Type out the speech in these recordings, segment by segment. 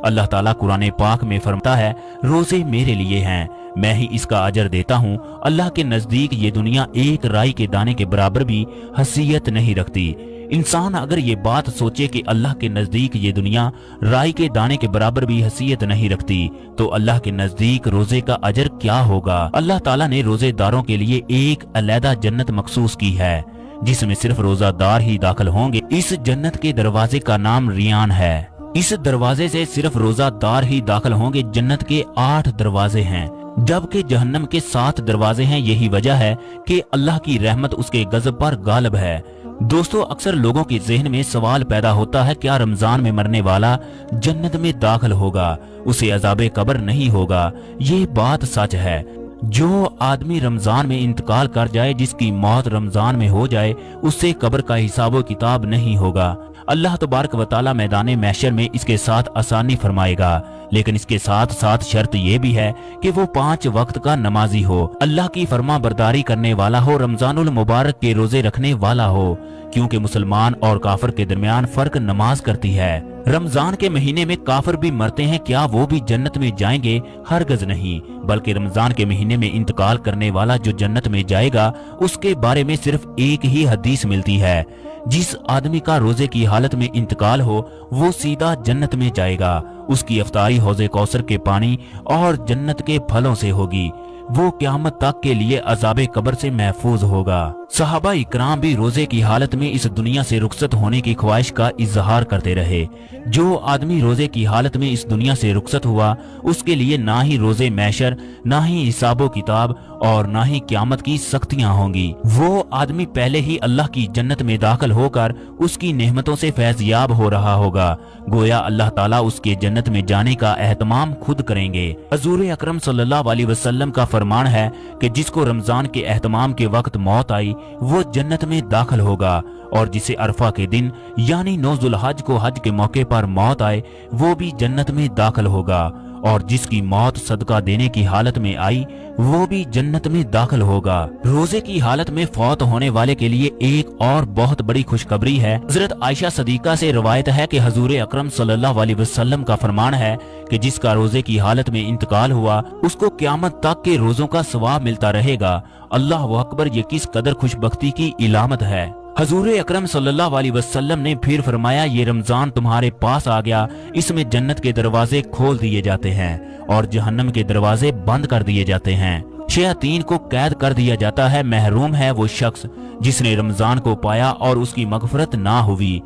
अल्लाह ताला कुरान पाक में फरमाता है, रोजे मेरे लिए हैं, मैं ही इसका अजर देता हूँ। अल्लाह के नजदीक ये दुनिया एक राई के दाने के बराबर भी हैसियत नहीं रखती। इंसान अगर ये बात सोचे कि अल्लाह के नजदीक ये दुनिया राई के दाने के बराबर भी हैसियत नहीं रखती, तो अल्लाह के नजदीक रोजे का अजर क्या होगा। अल्लाह ताला ने रोजेदारों के लिए एक अलहदा जन्नत मखसूस की है, जिसमें सिर्फ रोजादार ही दाखिल होंगे। इस जन्नत के दरवाजे का नाम रियान है। इस दरवाजे से सिर्फ रोजादार ही दाखिल होंगे। जन्नत के 8 दरवाजे हैं, जबकि जहन्नम के 7 दरवाजे हैं। यही वजह है कि अल्लाह की रहमत उसके गजब पर गालिब है। दोस्तों, अक्सर लोगों के जहन में सवाल पैदा होता है, क्या रमजान में मरने वाला जन्नत में दाखिल होगा, उसे अज़ाबे कब्र नहीं होगा। ये बात सच है। जो आदमी रमजान में इंतकाल कर जाए, जिसकी मौत रमजान में हो जाए, उससे कब्र का हिसाब किताब नहीं होगा। अल्लाह तबारक व तआला मैदान महशर में इसके साथ आसानी फरमाएगा, लेकिन इसके साथ साथ शर्त ये भी है कि वो 5 वक्त का नमाजी हो, अल्लाह की फरमा बरदारी करने वाला हो, रमजानुल मुबारक के रोजे रखने वाला हो, क्योंकि मुसलमान और काफिर के दरमियान फर्क नमाज करती है। रमजान के महीने में काफिर भी मरते हैं, क्या वो भी जन्नत में जाएंगे? हरगज नहीं, बल्कि रमजान के महीने में इंतकाल करने वाला जो जन्नत में जाएगा, उसके बारे में सिर्फ एक ही हदीस मिलती है, जिस आदमी का रोजे की हालत में इंतकाल हो वो सीधा जन्नत में जाएगा। उसकी अफ्तारी हौज़े कौसर के पानी और जन्नत के फलों से होगी। वो क़यामत तक के लिए अज़ाबे कब्र से महफूज होगा। सहाबा इकराम भी रोजे की हालत में इस दुनिया से रुखसत होने की ख्वाहिश का इजहार करते रहे। जो आदमी रोजे की हालत में इस दुनिया से रुखसत हुआ, उसके लिए ना ही रोजे मैशर, ना ही हिसाबो किताब और ना ही क़यामत की सख्तियां होंगी। वो आदमी पहले ही अल्लाह की जन्नत में दाखिल होकर उसकी नेमतों से फैज़याब हो रहा होगा। गोया अल्लाह ताला उसके जन्नत में जाने का एहतमाम खुद करेंगे। हजूर अकरम सल्लल्लाहु अलैहि वसल्लम का फरमान है कि जिसको रमजान के एहतमाम के वक्त मौत आई, वो जन्नत में दाखिल होगा, और जिसे अरफा के दिन यानी 9 ज़ुल्हज को हज के मौके पर मौत आए, वो भी जन्नत में दाखिल होगा, और जिसकी मौत सदका देने की हालत में आई, वो भी जन्नत में दाखिल होगा। रोजे की हालत में फौत होने वाले के लिए एक और बहुत बड़ी खुशखबरी है। हजरत आयशा सदीका से रवायत है कि हजूर अकरम सल्लल्लाहु अलैहि वसल्लम का फरमान है कि जिसका रोजे की हालत में इंतकाल हुआ, उसको क़यामत तक के रोजों का सवाब मिलता रहेगा। अल्लाह अकबर, ये किस कदर खुशबख्ती की इलामत है। हजूर अकरम सल्लल्लाहु अलैहि वसल्लम ने फिर फरमाया, ये रमजान तुम्हारे पास आ गया, इसमें जन्नत के दरवाजे खोल दिए जाते हैं और जहन्नम के दरवाजे बंद कर दिए जाते हैं। शयातीन को कैद कर दिया जाता है। महरूम है वो शख्स जिसने रमजान को पाया और उसकी मगफरत ना हुई।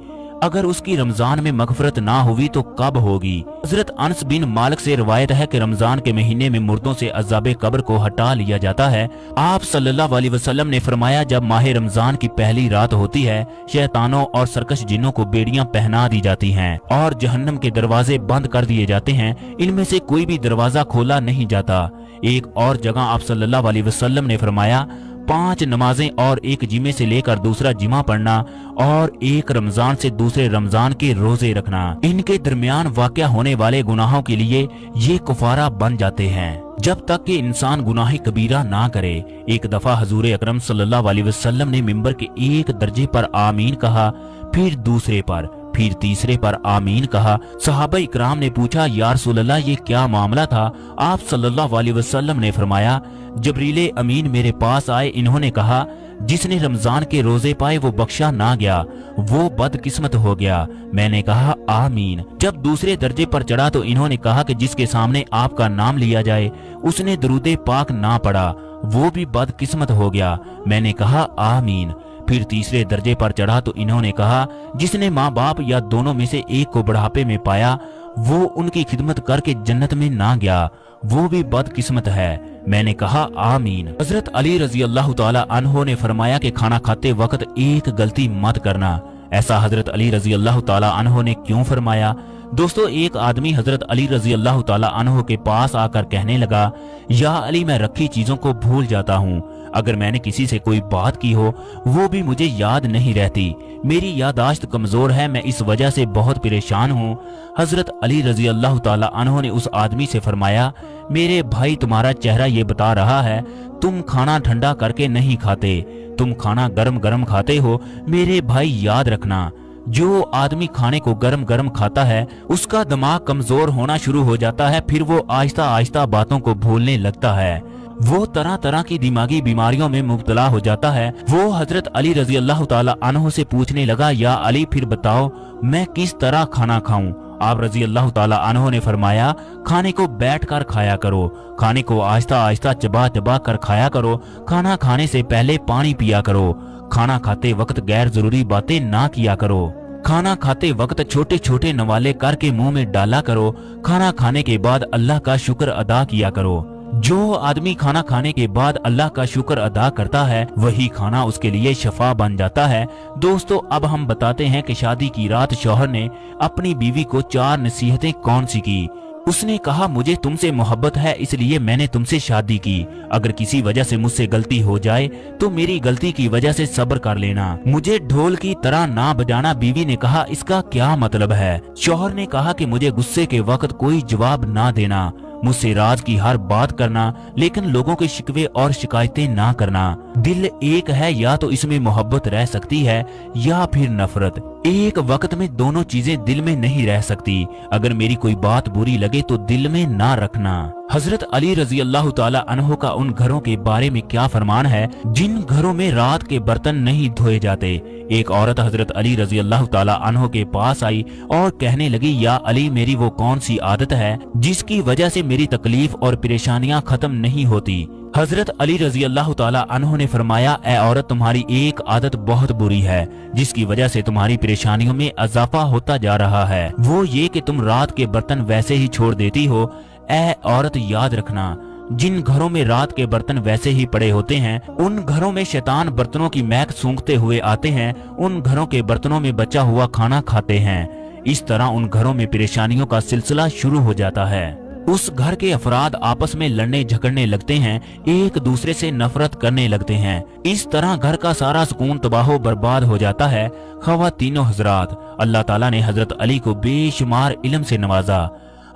अगर उसकी रमजान में मगफरत ना हुई तो कब होगी? हजरत अनस बिन मालिक से रवायत है कि रमजान के महीने में मुर्दों से अज़ाबे कब्र को हटा लिया जाता है। आप सल्लल्लाहु अलैहि वसल्लम ने फरमाया, जब माह रमजान की पहली रात होती है, शैतानों और सरकश जिन्नों को बेड़ियां पहना दी जाती हैं और जहन्नम के दरवाजे बंद कर दिए जाते हैं। इनमें से कोई भी दरवाजा खोला नहीं जाता। एक और जगह आप सल्लल्लाहु अलैहि वसल्लम ने फरमाया, 5 नमाजें और एक जिमे से लेकर दूसरा जिमा पढ़ना और एक रमजान से दूसरे रमजान के रोजे रखना, इनके दरमियान वाक़या होने वाले गुनाहों के लिए ये कुफारा बन जाते हैं, जब तक कि इंसान गुनाह कबीरा ना करे। एक दफा हजूर अकरम सल्लल्लाहु अलैहि वसल्लम ने मिंबर के एक दर्जे पर आमीन कहा, फिर दूसरे पर, फिर तीसरे पर आमीन कहा। सहाबा इकराम ने पूछा, या रसूल अल्लाह, ये क्या मामला था? आप सल्लल्लाहु अलैहि वसल्लम ने फरमाया, जबरीले अमीन मेरे पास आए, इन्होंने कहा, जिसने रमजान के रोजे पाए वो बख्शा ना गया, वो बदकिस्मत हो गया। मैंने कहा आमीन। जब दूसरे दर्जे पर चढ़ा तो इन्होंने कहा कि जिसके सामने आपका नाम लिया जाए उसने दरूदे पाक ना पढ़ा, वो भी बदकिस्मत हो गया। मैंने कहा आमीन। फिर तीसरे दर्जे पर चढ़ा तो इन्होंने कहा, जिसने माँ बाप या दोनों में से एक को बुढ़ापे में पाया, वो उनकी खिदमत करके जन्नत में ना गया, वो भी बदकिस्मत है। मैंने कहा आमीन। हजरत अली रजी अल्लाह ताला अन्हो ने फरमाया कि खाना खाते वक्त एक गलती मत करना। ऐसा हजरत अली रजी अल्लाह ताला अन्हो ने क्यों फरमाया? दोस्तों, एक आदमी हजरत अली रजी अल्लाह ताला अन्हो के पास आकर कहने लगा, या अली, मैं रखी चीजों को भूल जाता हूँ। अगर मैंने किसी से कोई बात की हो वो भी मुझे याद नहीं रहती। मेरी यादाश्त कमजोर है, मैं इस वजह से बहुत परेशान हूँ। हजरत अली रजी अल्लाह ताला अन्हो ने उस आदमी से फरमाया, मेरे भाई, तुम्हारा चेहरा ये बता रहा है तुम खाना ठंडा करके नहीं खाते, तुम खाना गरम गरम खाते हो। मेरे भाई, याद रखना, जो आदमी खाने को गरम गरम खाता है उसका दिमाग कमजोर होना शुरू हो जाता है, फिर वो आहिस्ता आहिस्ता बातों को भूलने लगता है, वो तरह तरह की दिमागी बीमारियों में मुब्तला हो जाता है। वो हजरत अली रजी अल्लाह ताला अन्हु से पूछने लगा, या अली फिर बताओ मैं किस तरह खाना खाऊं? आप रजी अल्लाह ताला अन्हु ने फरमाया, खाने को बैठ कर खाया करो, खाने को आहिस्ता आहिस्ता चबा चबा कर खाया करो, खाना खाने से पहले पानी पिया करो, खाना खाते वक्त गैर जरूरी बातें ना किया करो, खाना खाते वक्त छोटे छोटे नवाले करके मुंह में डाला करो, खाना खाने के बाद अल्लाह का शुक्र अदा किया करो। जो आदमी खाना खाने के बाद अल्लाह का शुक्र अदा करता है वही खाना उसके लिए शफा बन जाता है। दोस्तों, अब हम बताते हैं कि शादी की रात शौहर ने अपनी बीवी को 4 नसीहतें कौन सी की। उसने कहा, मुझे तुमसे मोहब्बत है इसलिए मैंने तुमसे शादी की, अगर किसी वजह से मुझसे गलती हो जाए तो मेरी गलती की वजह से सब्र कर लेना, मुझे ढोल की तरह ना बजाना। बीवी ने कहा, इसका क्या मतलब है? शौहर ने कहा कि मुझे गुस्से के वक्त कोई जवाब ना देना, मुझसे राज की हर बात करना, लेकिन लोगों के शिकवे और शिकायतें ना करना। दिल एक है, या तो इसमें मोहब्बत रह सकती है या फिर नफरत, एक वक्त में दोनों चीजें दिल में नहीं रह सकती। अगर मेरी कोई बात बुरी लगे तो दिल में ना रखना। हजरत अली रजी अल्लाह ताला अन्हो का उन घरों के बारे में क्या फरमान है जिन घरों में रात के बर्तन नहीं धोए जाते। एक औरत हजरत अली रजी अल्लाह ताला अन्हो के पास आई और कहने लगी, या अली मेरी वो कौन सी आदत है जिसकी वजह से मेरी तकलीफ और परेशानियां खत्म नहीं होती? हजरत अली रजी अल्लाह ताला अन्हो ने फरमाया, ए औरत तुम्हारी एक आदत बहुत बुरी है जिसकी वजह से तुम्हारी परेशानियों में इजाफा होता जा रहा है, वो ये कि तुम रात के बर्तन वैसे ही छोड़ देती हो। ए औरत याद रखना, जिन घरों में रात के बर्तन वैसे ही पड़े होते हैं उन घरों में शैतान बर्तनों की महक सूंघते हुए आते हैं, उन घरों के बर्तनों में बचा हुआ खाना खाते हैं। इस तरह उन घरों में परेशानियों का सिलसिला शुरू हो जाता है। उस घर के अफराद आपस में लड़ने झगड़ने लगते हैं, एक दूसरे से नफरत करने लगते हैं। इस तरह घर का सारा सुकून तबाह बर्बाद हो जाता है। ख़वातीनो हजरात, अल्लाह ताला ने हजरत अली को बेशुमार इल्म से नवाजा।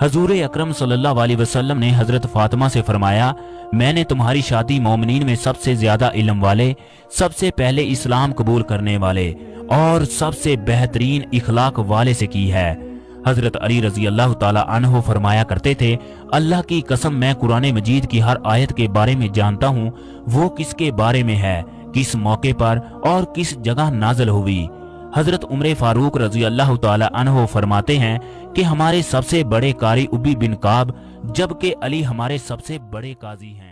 हजूर अकरम सल्लल्लाहु अलैहि वसल्लम ने हजरत फातिमा से फरमाया, मैंने तुम्हारी शादी मोमिनीन में सबसे ज्यादा इल्म वाले, सबसे पहले इस्लाम कबूल करने वाले और सबसे बेहतरीन इखलाक वाले से की है। हजरत अली रजी अल्लाह ताला अन्हो फरमाया करते थे, अल्लाह की कसम मैं कुरान मजीद की हर आयत के बारे में जानता हूँ, वो किसके बारे में है, किस मौके पर और किस जगह नाजल हुई। हजरत उमर फारूक रजी अल्लाह ताला अन्हो फरमाते हैं कि हमारे सबसे बड़े कारी उबी बिन काब, जबकि अली हमारे सबसे बड़े काजी हैं।